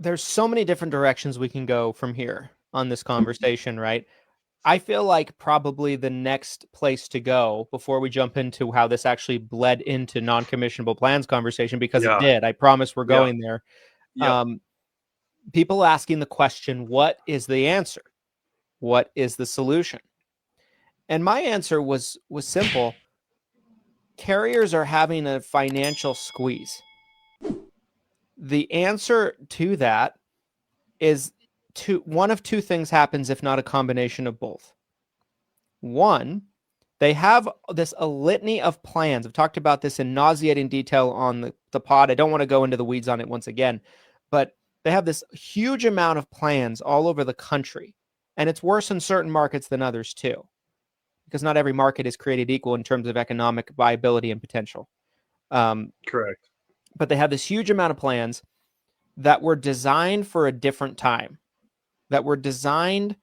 there's so many different directions we can go from here on this conversation, right? I feel like probably the next place to go before we jump into how this actually bled into non-commissionable plans conversation, because it Yeah. did. I promise we're Yeah. going there. Yeah. People asking the question, what is the answer? What is the solution? And my answer was simple. Carriers are having a financial squeeze. The answer to that is one of two things happens, if not a combination of both. One, they have a litany of plans. I've talked about this in nauseating detail on the pod. I don't want to go into the weeds on it once again, but they have this huge amount of plans all over the country. And it's worse in certain markets than others too, because not every market is created equal in terms of economic viability and potential. Correct. But they have this huge amount of plans that were designed for a different time, that were designed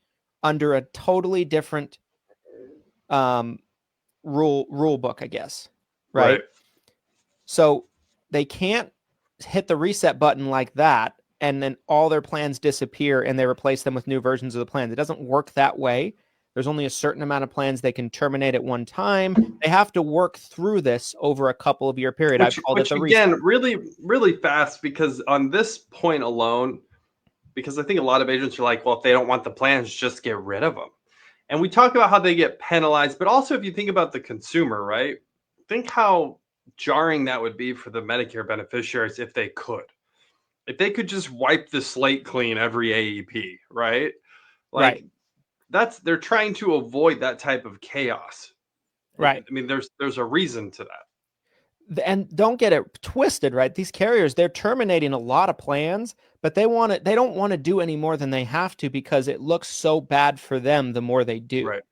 under a totally different rule book, I guess. Right? So they can't hit the reset button like that and then all their plans disappear and they replace them with new versions of the plans. It doesn't work that way. There's only a certain amount of plans they can terminate at one time. They have to work through this over a couple of year period. I've called it the reset. Again, really, really fast, because on this point alone, because I think a lot of agents are like, well, if they don't want the plans, just get rid of them. And we talk about how they get penalized, but also if you think about the consumer, right? Think how jarring that would be for the Medicare beneficiaries if they could. If they could just wipe the slate clean every AEP, right? Like they're trying to avoid that type of chaos. Right. I mean, there's a reason to that. And don't get it twisted, right? These carriers, they're terminating a lot of plans, but they don't want to do any more than they have to because it looks so bad for them the more they do. Right.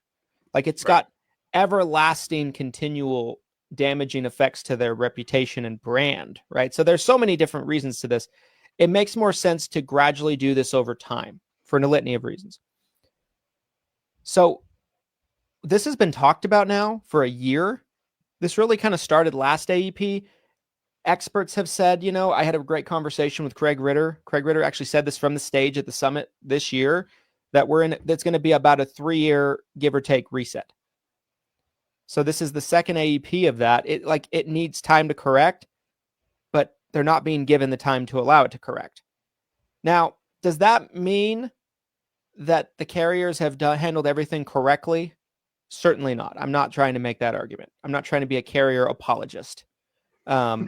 Like it's got everlasting, continual damaging effects to their reputation and brand, right? So there's so many different reasons to this. It makes more sense to gradually do this over time for a litany of reasons. So this has been talked about now for a year. This really kind of started last AEP. Experts have said, I had a great conversation with Craig Ritter. Craig Ritter actually said this from the stage at the summit this year, that that's going to be about a 3-year give or take reset. So this is the second AEP of that. It needs time to correct, but they're not being given the time to allow it to correct. Now, does that mean that the carriers have handled everything correctly? Certainly not. I'm not trying to make that argument. I'm not trying to be a carrier apologist. Carrier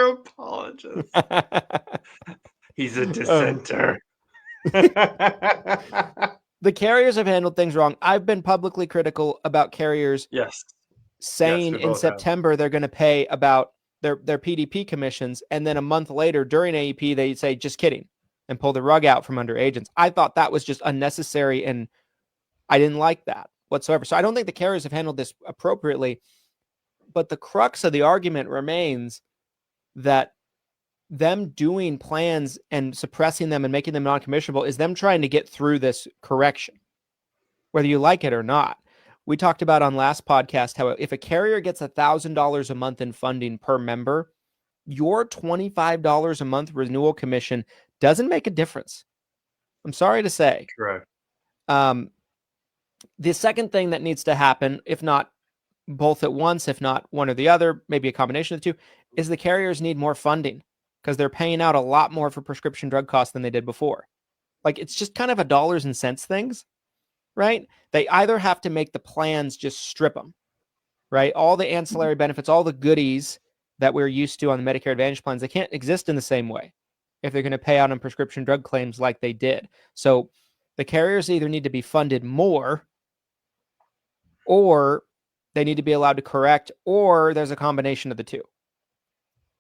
apologist. He's a dissenter. The carriers have handled things wrong. I've been publicly critical about carriers saying in September they're going to pay about their PDP commissions, and then a month later during AEP they say, just kidding, and pull the rug out from under agents. I thought that was just unnecessary, and I didn't like that whatsoever. So I don't think the carriers have handled this appropriately, but the crux of the argument remains that them doing plans and suppressing them and making them non-commissionable is them trying to get through this correction, whether you like it or not. We talked about on last podcast how if a carrier gets $1,000 a month in funding per member, your $25 a month renewal commission doesn't make a difference. I'm sorry to say. Correct. The second thing that needs to happen, if not both at once, if not one or the other, maybe a combination of the two, is the carriers need more funding because they're paying out a lot more for prescription drug costs than they did before. It's just kind of a dollars and cents things, right? They either have to make the plans just strip them, right? All the ancillary benefits, all the goodies that we're used to on the Medicare Advantage plans, they can't exist in the same way if they're going to pay out on prescription drug claims like they did. So the carriers either need to be funded more, or they need to be allowed to correct, or there's a combination of the two,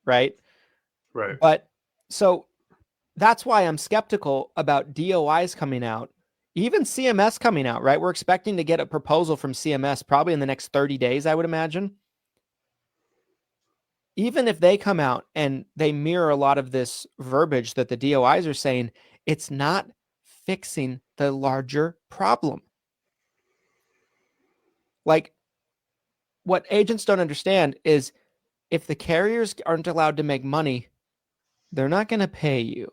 right? Right. But so that's why I'm skeptical about DOIs coming out, even CMS coming out, right? We're expecting to get a proposal from CMS probably in the next 30 days, I would imagine. Even if they come out and they mirror a lot of this verbiage that the DOIs are saying, it's not fixing the larger problem. What agents don't understand is if the carriers aren't allowed to make money, they're not going to pay you.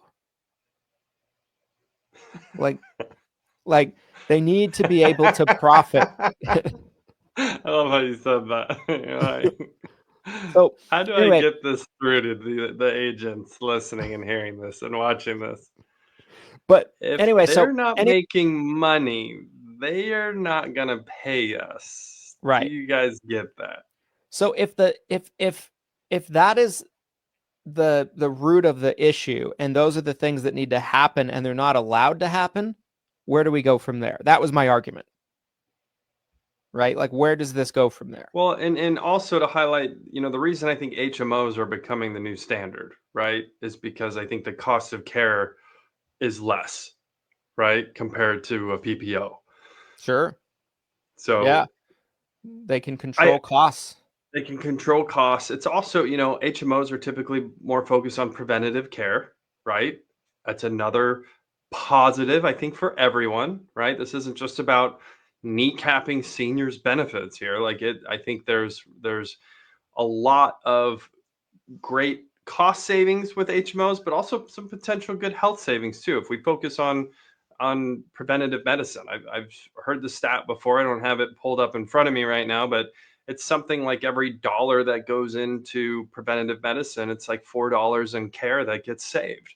Like they need to be able to profit. I love how you said that. You're like, So how do I anyway, get this through to the agents listening and hearing this and watching this? but If anyway, they're so not making money, they are not gonna pay us. Do right. you guys get that? So if that is the root of the issue, and those are the things that need to happen, and they're not allowed to happen, where do we go from there? That was my argument, right? Like, where does this go from there? Well, and also to highlight, the reason I think HMOs are becoming the new standard, right, is because I think the cost of care is less, right, compared to a PPO. Sure. So Yeah, they can control costs. they can control costs. It's also, HMOs are typically more focused on preventative care, right? That's another positive, I think, for everyone, right? This isn't just about kneecapping seniors' benefits here. I think there's a lot of great cost savings with HMOs, but also some potential good health savings too. If we focus on preventative medicine, I've heard the stat before. I don't have it pulled up in front of me right now, but it's something like every dollar that goes into preventative medicine, it's like $4 in care that gets saved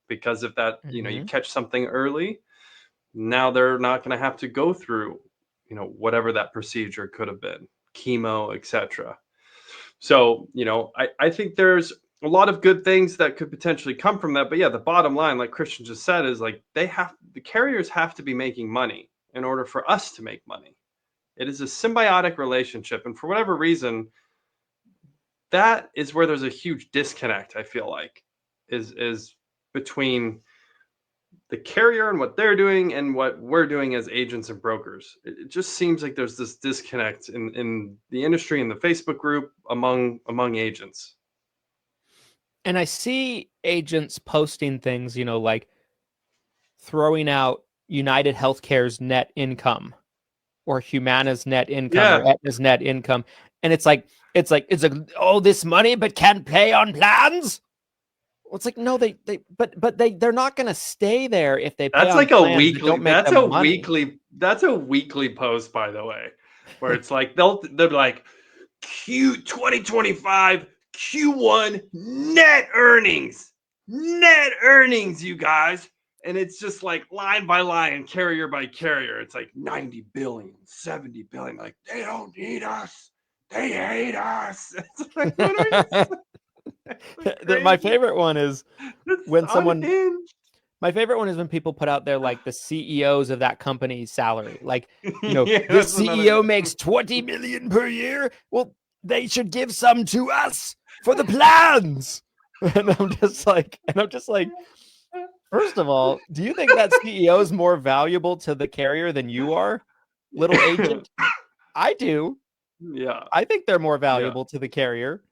because if that you catch something early, now they're not going to have to go through whatever that procedure could have been, chemo, etc. So, I think there's a lot of good things that could potentially come from that. But yeah, the bottom line, like Christian just said, is like the carriers have to be making money in order for us to make money. It is a symbiotic relationship. And for whatever reason, that is where there's a huge disconnect, I feel like, is between the carrier and what they're doing and what we're doing as agents and brokers. It just seems like there's this disconnect in the industry, in the Facebook group, among agents. And I see agents posting things, like throwing out United Healthcare's net income or Humana's net income or Yeah, Aetna's net income. And it's like, oh, this money, but can't pay on plans. Well, it's like, no, they're not going to stay there if they pay that's on like a plans that weekly. don't make them money. That's a weekly post, by the way, where it's like they're like Q 2025 Q1 net earnings, you guys. And it's just like line by line, carrier by carrier. It's like 90 billion, 70 billion. Like, they don't need us. They hate us. It's like, what are you? My favorite one is when someone, unhinged. my favorite one is when people put out there like the CEOs of that company's salary. Like, Yeah, the CEO makes 20 million per year. Well, they should give some to us for the plans. And I'm just like, first of all, do you think that CEO is more valuable to the carrier than you are, little agent? I do. Yeah. I think they're more valuable to the carrier.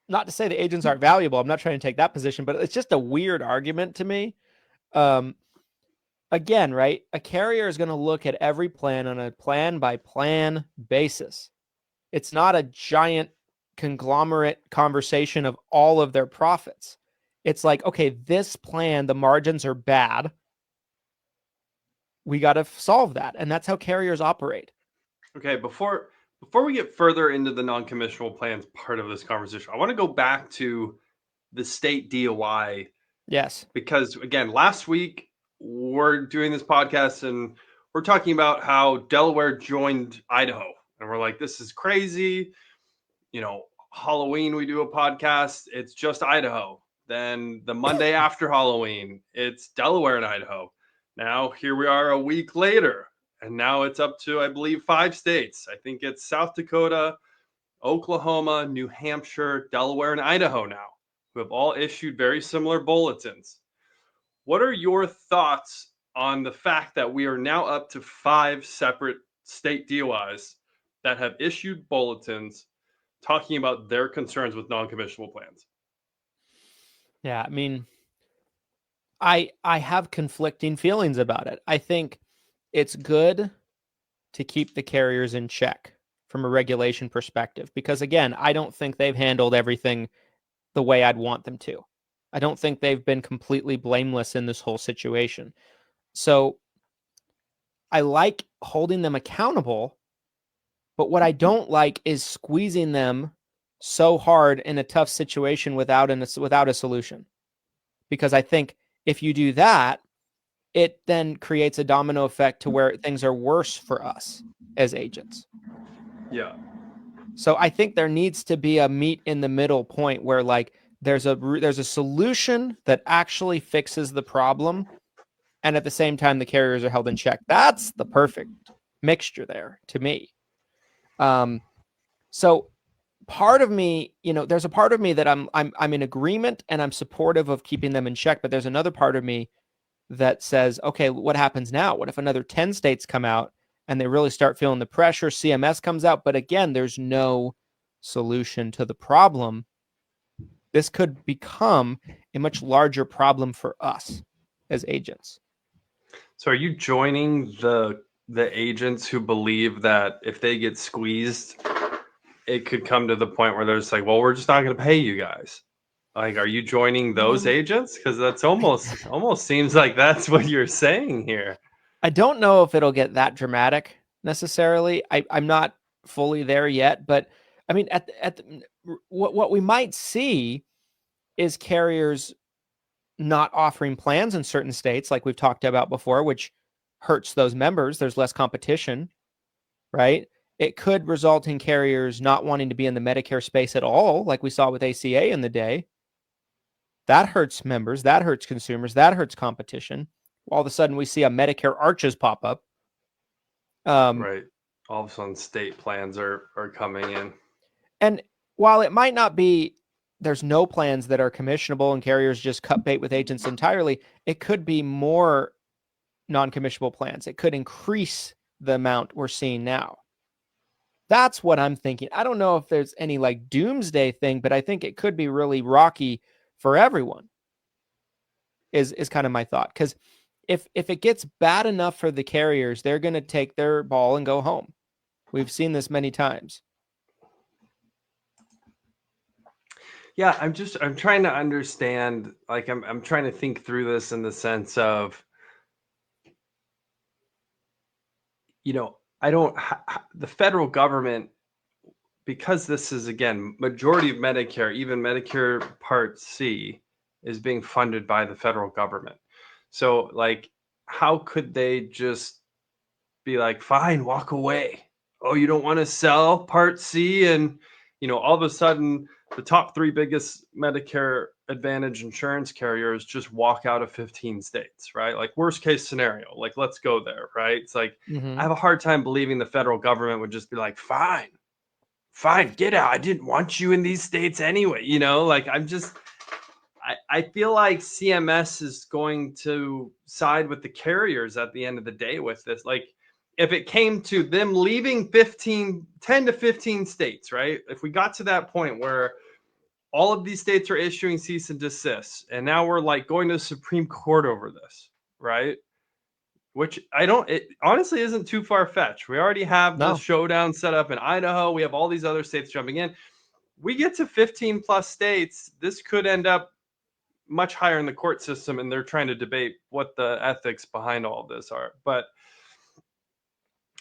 Not to say the agents aren't valuable. I'm not trying to take that position, but it's just a weird argument to me. Again, right? A carrier is going to look at every plan on a plan by plan basis. It's not a giant conglomerate conversation of all of their profits. It's like, okay, this plan, the margins are bad. We got to solve that. And that's how carriers operate. Okay, before we get further into the non-commissionable plans part of this conversation, I want to go back to the state DOI. Yes. Because again, last week we're doing this podcast and we're talking about how Delaware joined Idaho. And we're like, this is crazy. Halloween, we do a podcast, it's just Idaho. Then the Monday after Halloween, it's Delaware and Idaho. Now, here we are a week later, and now it's up to, I believe, 5 states. I think it's South Dakota, Oklahoma, New Hampshire, Delaware, and Idaho now, who have all issued very similar bulletins. What are your thoughts on the fact that we are now up to 5 separate state DOIs that have issued bulletins talking about their concerns with non-commissionable plans? Yeah, I mean, I have conflicting feelings about it. I think it's good to keep the carriers in check from a regulation perspective because, again, I don't think they've handled everything the way I'd want them to. I don't think they've been completely blameless in this whole situation. So I like holding them accountable, but what I don't like is squeezing them so hard in a tough situation without a solution. Because I think if you do that, it then creates a domino effect to where things are worse for us as agents. Yeah. So I think there needs to be a meet in the middle point where like there's a solution that actually fixes the problem, and at the same time the carriers are held in check. That's the perfect mixture there to me. So part of me, there's a part of me that I'm in agreement and I'm supportive of keeping them in check, but there's another part of me that says, okay, what happens now? What if another 10 states come out and they really start feeling the pressure? CMS comes out, but again, there's no solution to the problem. This could become a much larger problem for us as agents. So are you joining the agents who believe that if they get squeezed, it could come to the point where they're just like, well, we're just not going to pay you guys? Like, are you joining those agents? Because that's almost seems like that's what you're saying here. I don't know if it'll get that dramatic necessarily. I'm not fully there yet, but I mean, what we might see is carriers not offering plans in certain states, like we've talked about before, which hurts those members. There's less competition, right? It could result in carriers not wanting to be in the Medicare space at all, like we saw with ACA in the day. That hurts members, that hurts consumers, that hurts competition. All of a sudden, we see a Medicare Arches pop up. Right. All of a sudden, state plans are coming in. And while it might not be, there's no plans that are commissionable and carriers just cut bait with agents entirely, it could be more non-commissionable plans. It could increase the amount we're seeing now. That's what I'm thinking. I don't know if there's any like doomsday thing, but I think it could be really rocky for everyone is kind of my thought. Because if it gets bad enough for the carriers, they're going to take their ball and go home. We've seen this many times. Yeah, I'm trying to understand, like I'm trying to think through this in the sense of, the federal government, because this is, again, majority of Medicare, even Medicare Part C, is being funded by the federal government. So, like, how could they just be like, fine, walk away? Oh, you don't want to sell Part C? And, all of a sudden, the top 3 biggest Medicare Advantage insurance carriers just walk out of 15 states, right? Like, worst case scenario, like, let's go there, right? It's like, I have a hard time believing the federal government would just be like, fine, get out. I didn't want you in these states anyway. Like, I feel like CMS is going to side with the carriers at the end of the day with this. Like, if it came to them leaving 10 to 15 states, right? If we got to that point where all of these states are issuing cease and desist, and now we're like going to the Supreme Court over this, right? Which it honestly isn't too far fetched. We already have the showdown set up in Idaho. We have all these other states jumping in. We get to 15 plus states. This could end up much higher in the court system, and they're trying to debate what the ethics behind all of this are. But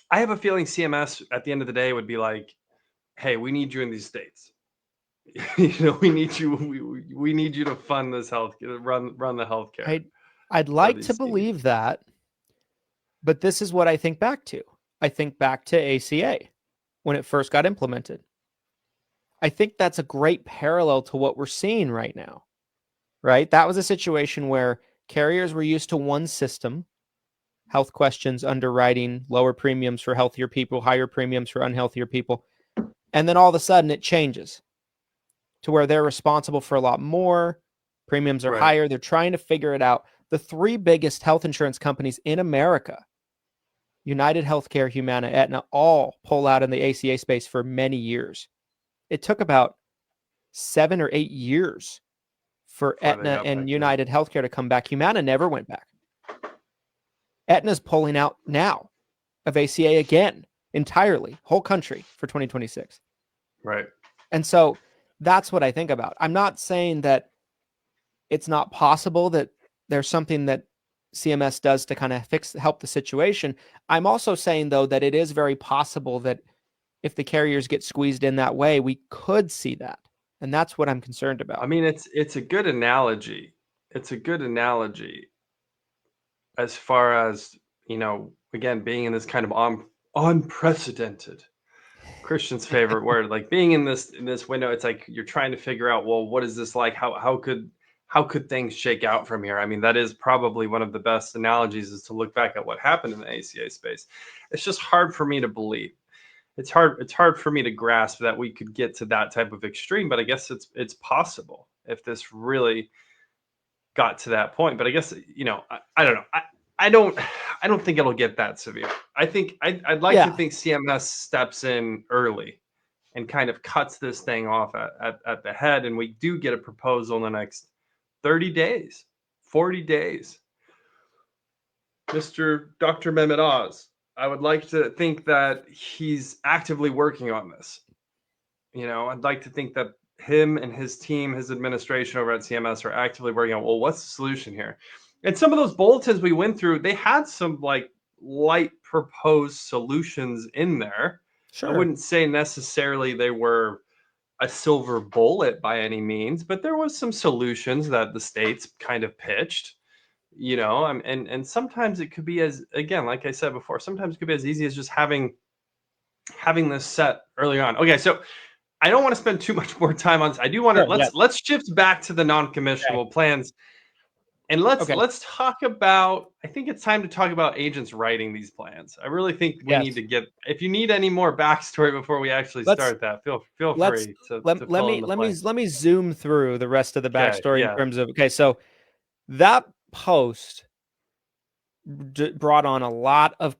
I have a feeling CMS at the end of the day would be like, hey, we need you in these states. We need you. We need you to fund this run the healthcare. I'd like to believe that, but this is what I think back to. I think back to ACA when it first got implemented. I think that's a great parallel to what we're seeing right now, right? That was a situation where carriers were used to one system, health questions, underwriting, lower premiums for healthier people, higher premiums for unhealthier people. And then all of a sudden it changes to where they're responsible for a lot more. Premiums are higher. They're trying to figure it out. The 3 biggest health insurance companies in America, United Healthcare, Humana, Aetna, all pull out in the ACA space for many years. It took about 7 or 8 years for Aetna and United Healthcare to come back. Humana never went back. Aetna's pulling out now of ACA again, entirely, whole country for 2026. Right. And so That's what I think about. I'm not saying that it's not possible that there's something that CMS does to kind of help the situation. I'm also saying, though, that it is very possible that if the carriers get squeezed in that way, we could see that. And that's what I'm concerned about. I mean, it's a good analogy. It's a good analogy as far as, again, being in this kind of unprecedented, Christian's favorite word, like being in this window. It's like you're trying to figure out, well, what is this like? How could things shake out from here? I mean, that is probably one of the best analogies, is to look back at what happened in the ACA space. It's just hard for me to believe. It's hard for me to grasp that we could get to that type of extreme, but I guess it's possible if this really got to that point. But I guess, I don't know. I don't think it'll get that severe. I think I'd like to think CMS steps in early and kind of cuts this thing off at the head, and we do get a proposal in the next 30 days, 40 days. Dr. Mehmet Oz, I would like to think that he's actively working on this. I'd like to think that him and his team, his administration over at CMS, are actively working on, well, what's the solution here? And some of those bulletins we went through, they had some like light proposed solutions in there. Sure. I wouldn't say necessarily they were a silver bullet by any means, but there was some solutions that the states kind of pitched. And sometimes it could be, as, again, like I said before, sometimes it could be as easy as just having this set early on. Okay, so I don't want to spend too much more time on this. I do want to let's shift back to the non-commissionable plans, and let's talk about. I think it's time to talk about agents writing these plans. I really think we need to get. If you need any more backstory before we actually start that, feel free to let me zoom through the rest of the backstory in terms of so that post brought on a lot of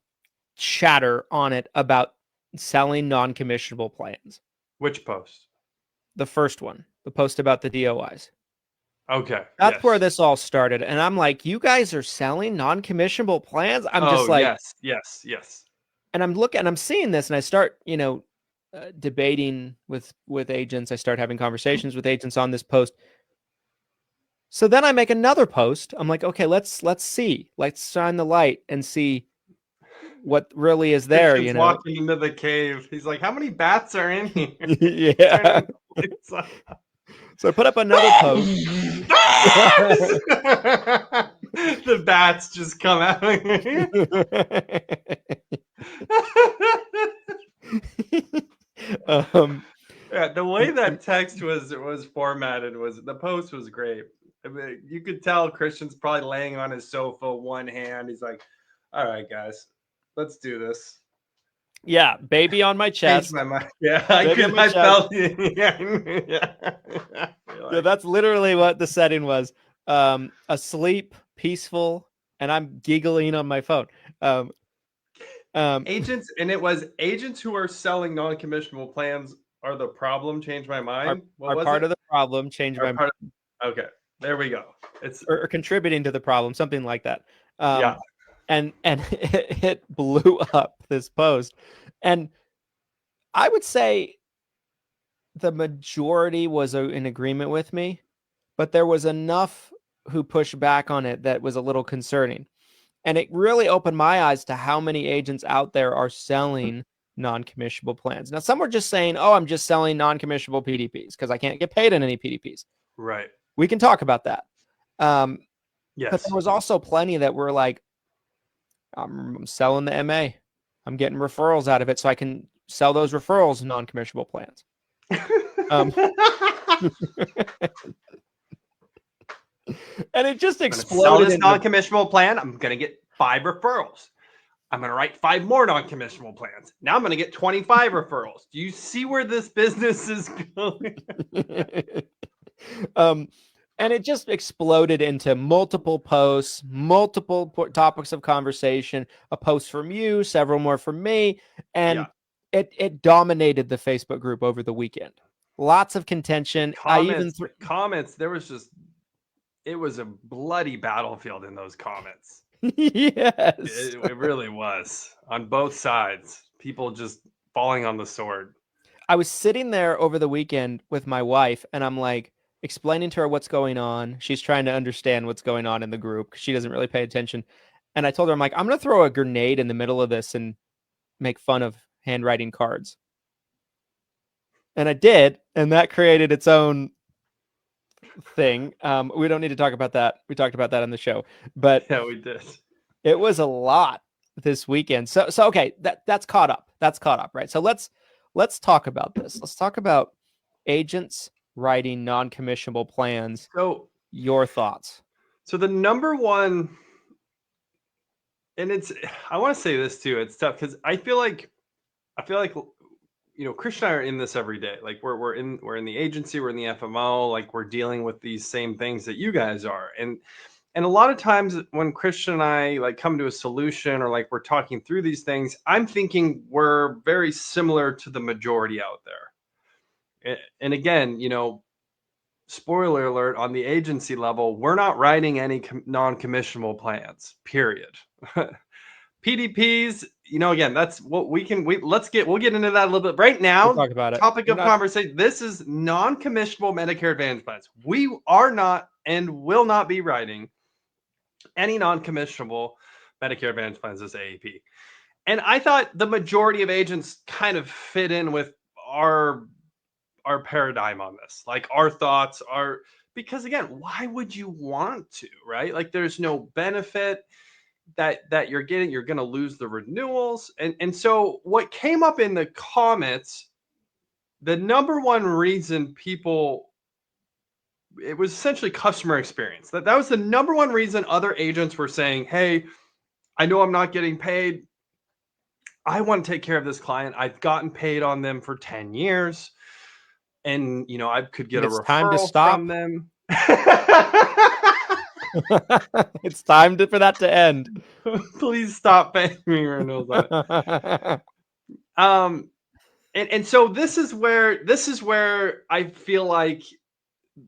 chatter on it about selling non-commissionable plans. Which post? The first one, the post about the DOIs. Okay. That's where this all started. And I'm like, you guys are selling non-commissionable plans? I'm just like, yes. And I'm seeing this, and I start, debating with agents. I start having conversations with agents on this post. So then I make another post. I'm like, okay, let's see. Let's shine the light and see what really is there. He's walking into the cave. He's like, how many bats are in here? Yeah. So I put up another post. The bats just come out. The way that text was formatted, the post was great. I mean, you could tell Christian's probably laying on his sofa, one hand. He's like, all right, guys, let's do this. Yeah, baby on my chest. My mind. Yeah, I felt it. Yeah. So that's literally what the setting was. Asleep, peaceful, and I'm giggling on my phone. Agents, and it was agents who are selling non-commissionable plans are the problem. Change my mind. Are part of the problem. Change my mind. Okay, there we go. It's or contributing to the problem, something like that. And it blew up, this post. And I would say the majority was in agreement with me, but there was enough who pushed back on it that was a little concerning. And it really opened my eyes to how many agents out there are selling non-commissionable plans. Now, some were just saying, oh, I'm just selling non-commissionable PDPs because I can't get paid in any PDPs. Right. We can talk about that. Yes. But there was also plenty that were like, I'm selling the MA. I'm getting referrals out of it so I can sell those referrals in non-commissionable plans. And it just exploded. Sell this non-commissionable plan. I'm going to get 5 referrals. I'm going to write 5 more non-commissionable plans. Now I'm going to get 25 referrals. Do you see where this business is going? And it just exploded into multiple posts, multiple topics of conversation, a post from you, several more from me. And it dominated the Facebook group over the weekend. Lots of contention. Comments. There was just, it was a bloody battlefield in those comments. Yes. It really was, on both sides. People just falling on the sword. I was sitting there over the weekend with my wife, and I'm like explaining to her what's going on. She's trying to understand what's going on in the group because she doesn't really pay attention. And I told her, I'm like, I'm going to throw a grenade in the middle of this and make fun of handwriting cards. And I did, and that created its own thing. We don't need to talk about that. We talked about that on the show, but Yeah, we did. it was a lot this weekend. So okay, that's caught up. That's caught up, right? So let's talk about this. Let's talk about agents writing non-commissionable plans. So your thoughts. So the number one, and I want to say this too. It's tough because I feel like Christian and I are in this every day. Like we're in the agency, we're in the FMO, like we're dealing with these same things that you guys are. And a lot of times when Christian and I like come to a solution or like we're talking through these things, I'm thinking we're very similar to the majority out there. And again, spoiler alert, on the agency level, we're not writing any non-commissionable plans, period. PDPs, again, that's what we'll get into that a little bit right now. We'll talk about it. Topic of conversation. This is non-commissionable Medicare Advantage plans. We are not and will not be writing any non-commissionable Medicare Advantage plans as AAP. And I thought the majority of agents kind of fit in with our paradigm on this. Like our thoughts are, because again, why would you want to, right? Like there's no benefit that you're getting. You're going to lose the renewals. And so what came up in the comments, the number one reason it was essentially customer experience. That was the number one reason other agents were saying, hey, I know I'm not getting paid. I want to take care of this client. I've gotten paid on them for 10 years. And, I could get a referral time to stop. From them. It's time for that to end. Please stop paying me renewals on it. And so this is where I feel like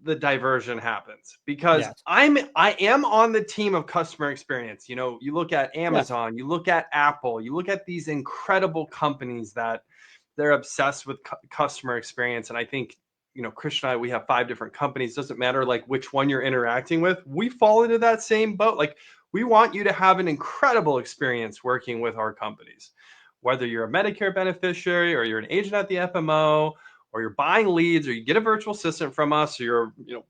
the diversion happens, because yes. I am on the team of customer experience. You look at Amazon, you look at Apple, you look at these incredible companies that they're obsessed with customer experience. And I think, Christian and I, we have 5 different companies. Doesn't matter like which one you're interacting with. We fall into that same boat. Like we want you to have an incredible experience working with our companies, whether you're a Medicare beneficiary or you're an agent at the FMO, or you're buying leads, or you get a virtual assistant from us, or you're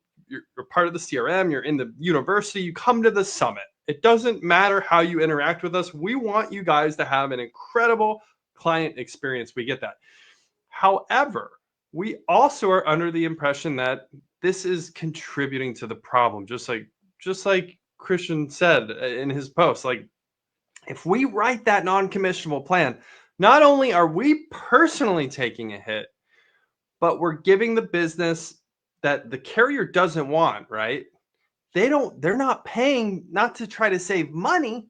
part of the CRM, you're in the university, you come to the summit. It doesn't matter how you interact with us. We want you guys to have an incredible client experience. We get that. However, we also are under the impression that this is contributing to the problem, just like Christian said in his post. Like, if we write that non-commissionable plan, not only are we personally taking a hit, but we're giving the business that the carrier doesn't want, right? They're not paying not to try to save money,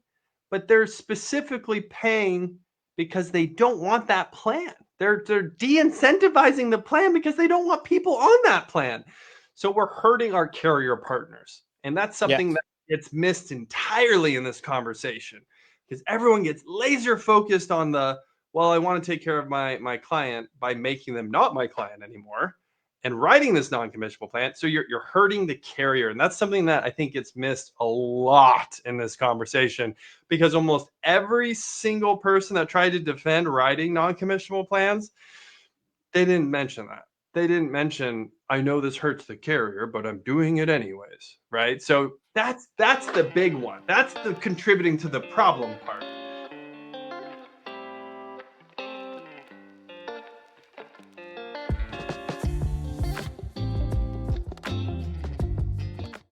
but they're specifically paying because they don't want that plan. They're de-incentivizing the plan because they don't want people on that plan. So we're hurting our carrier partners. And that's something that gets missed entirely in this conversation, because everyone gets laser focused on I want to take care of my client by making them not my client anymore and writing this non-commissionable plan. So you're hurting the carrier. And that's something that I think gets missed a lot in this conversation, because almost every single person that tried to defend writing non-commissionable plans, they didn't mention that. They didn't mention, I know this hurts the carrier, but I'm doing it anyways, right? So that's the big one. That's the contributing to the problem part.